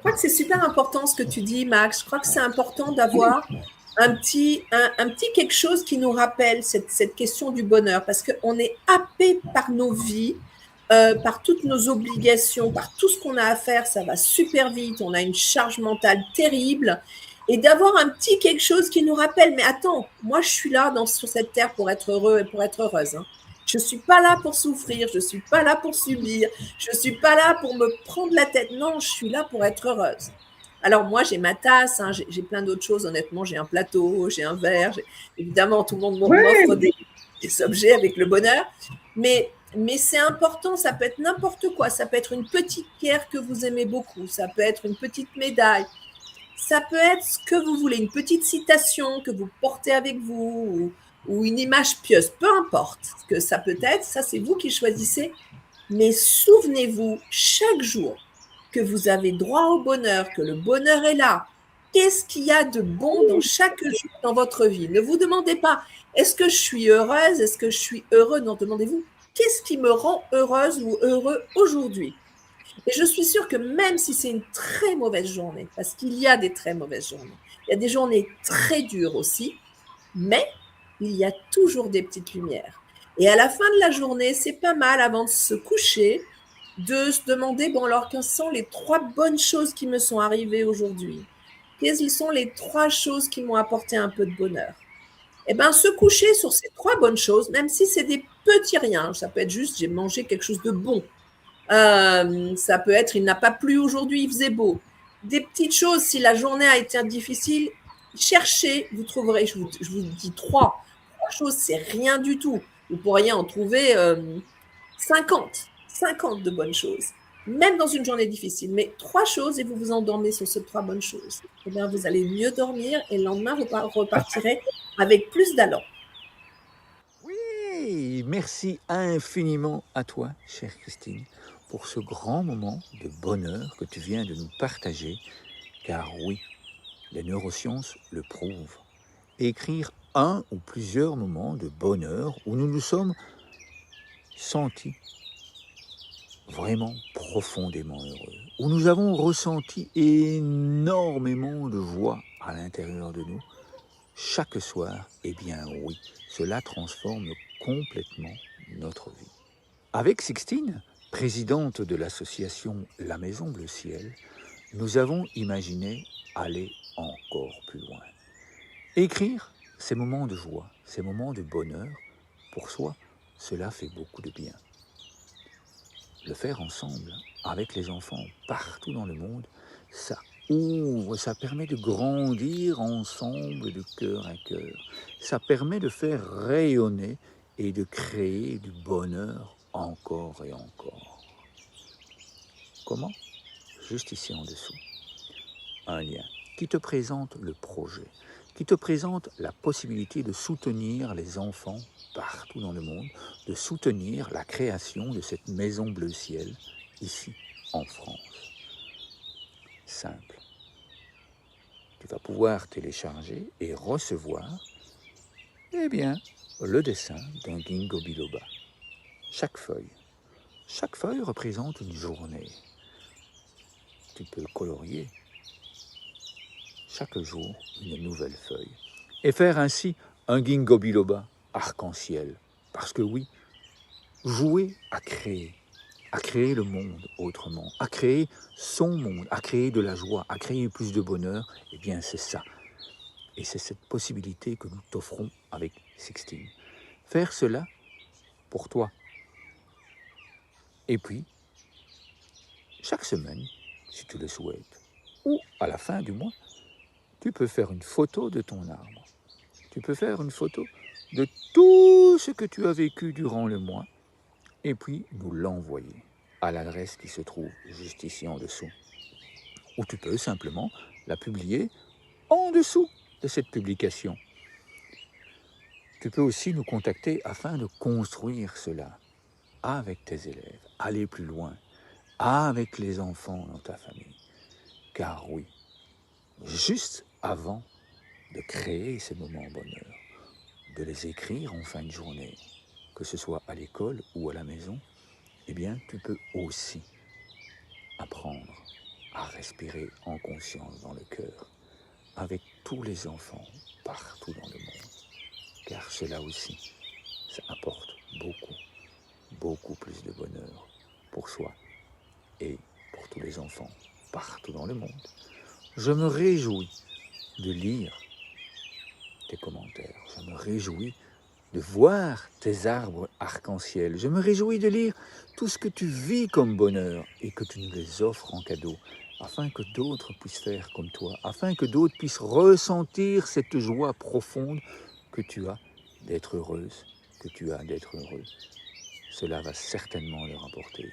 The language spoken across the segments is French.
crois que c'est super important ce que tu dis, Max. Je crois que c'est important d'avoir un petit quelque chose qui nous rappelle cette question du bonheur, parce qu'on est happé par nos vies, par toutes nos obligations, par tout ce qu'on a à faire, ça va super vite, on a une charge mentale terrible, et d'avoir un petit quelque chose qui nous rappelle, mais attends, moi je suis là sur cette terre pour être heureux et pour être heureuse. Hein. Je ne suis pas là pour souffrir, je ne suis pas là pour subir, je ne suis pas là pour me prendre la tête, non, je suis là pour être heureuse. Alors moi, j'ai ma tasse, hein, j'ai plein d'autres choses, honnêtement, j'ai un plateau, j'ai un verre, évidemment, tout le monde m'offre Ouais, des objets avec le bonheur, mais c'est important, ça peut être n'importe quoi, ça peut être une petite pierre que vous aimez beaucoup, ça peut être une petite médaille, ça peut être ce que vous voulez, une petite citation que vous portez avec vous ou une image pieuse, peu importe ce que ça peut être, ça c'est vous qui choisissez, mais souvenez-vous chaque jour que vous avez droit au bonheur, que le bonheur est là. Qu'est-ce qu'il y a de bon dans chaque jour dans votre vie? Ne vous demandez pas, est-ce que je suis heureuse? Est-ce que je suis heureux? Non, demandez-vous, qu'est-ce qui me rend heureuse ou heureux aujourd'hui? Et je suis sûre que même si c'est une très mauvaise journée, parce qu'il y a des très mauvaises journées, il y a des journées très dures aussi, mais il y a toujours des petites lumières. Et à la fin de la journée, c'est pas mal avant de se coucher, de se demander, bon alors, quelles sont les 3 bonnes choses qui me sont arrivées aujourd'hui? Quelles sont les 3 choses qui m'ont apporté un peu de bonheur? Eh bien, se coucher sur ces 3 bonnes choses, même si c'est des petits riens, ça peut être juste, j'ai mangé quelque chose de bon. Ça peut être, il n'a pas plu aujourd'hui, il faisait beau. Des petites choses, si la journée a été difficile, cherchez, vous trouverez, je vous dis 3 choses, c'est rien du tout. Vous pourriez en trouver 50 de bonnes choses, même dans une journée difficile. Mais 3 choses et vous vous endormez sur ces 3 bonnes choses. Eh bien, vous allez mieux dormir et le lendemain, vous repartirez avec plus d'allant. Oui, merci infiniment à toi, chère Christine, pour ce grand moment de bonheur que tu viens de nous partager, car oui, les neurosciences le prouvent. Écrire un ou plusieurs moments de bonheur où nous nous sommes sentis vraiment profondément heureux, où nous avons ressenti énormément de joie à l'intérieur de nous, chaque soir, eh bien oui, cela transforme complètement notre vie. Avec Sixtine, présidente de l'association La Maison Bleu Ciel, nous avons imaginé aller encore plus loin. Écrire ces moments de joie, ces moments de bonheur, pour soi, cela fait beaucoup de bien. Le faire ensemble, avec les enfants partout dans le monde, ça ouvre, ça permet de grandir ensemble de cœur à cœur. Ça permet de faire rayonner et de créer du bonheur encore et encore. Comment? Juste ici en dessous. Un lien qui te présente le projet, qui te présente la possibilité de soutenir les enfants partout dans le monde, de soutenir la création de cette maison bleu ciel ici en France. Simple. Tu vas pouvoir télécharger et recevoir, eh bien, le dessin d'un ginkgo biloba. Chaque feuille représente une journée. Tu peux colorier chaque jour une nouvelle feuille et faire ainsi un ginkgo biloba arc-en-ciel. Parce que oui, jouer à créer le monde autrement, à créer son monde, à créer de la joie, à créer plus de bonheur, eh bien c'est ça. Et c'est cette possibilité que nous t'offrons avec Sixtine. Faire cela pour toi. Et puis, chaque semaine, si tu le souhaites, ou à la fin du mois, tu peux faire une photo de ton arbre. Tu peux faire une photo de tout ce que tu as vécu durant le mois et puis nous l'envoyer à l'adresse qui se trouve juste ici en dessous. Ou tu peux simplement la publier en dessous de cette publication. Tu peux aussi nous contacter afin de construire cela avec tes élèves, aller plus loin, avec les enfants dans ta famille. Car oui, juste avant de créer ces moments bonheur, de les écrire en fin de journée, que ce soit à l'école ou à la maison, eh bien, tu peux aussi apprendre à respirer en conscience dans le cœur, avec tous les enfants partout dans le monde. Car cela aussi, ça apporte beaucoup, beaucoup plus de bonheur pour soi et pour tous les enfants partout dans le monde. Je me réjouis de lire tes commentaires. Je me réjouis de voir tes arbres arc-en-ciel. Je me réjouis de lire tout ce que tu vis comme bonheur et que tu nous les offres en cadeau, afin que d'autres puissent faire comme toi, afin que d'autres puissent ressentir cette joie profonde que tu as d'être heureuse, que tu as d'être heureux. Cela va certainement leur apporter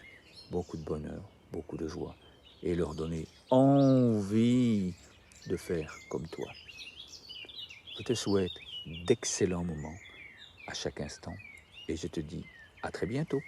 beaucoup de bonheur, beaucoup de joie et leur donner envie de faire comme toi. Je te souhaite d'excellents moments à chaque instant et je te dis à très bientôt.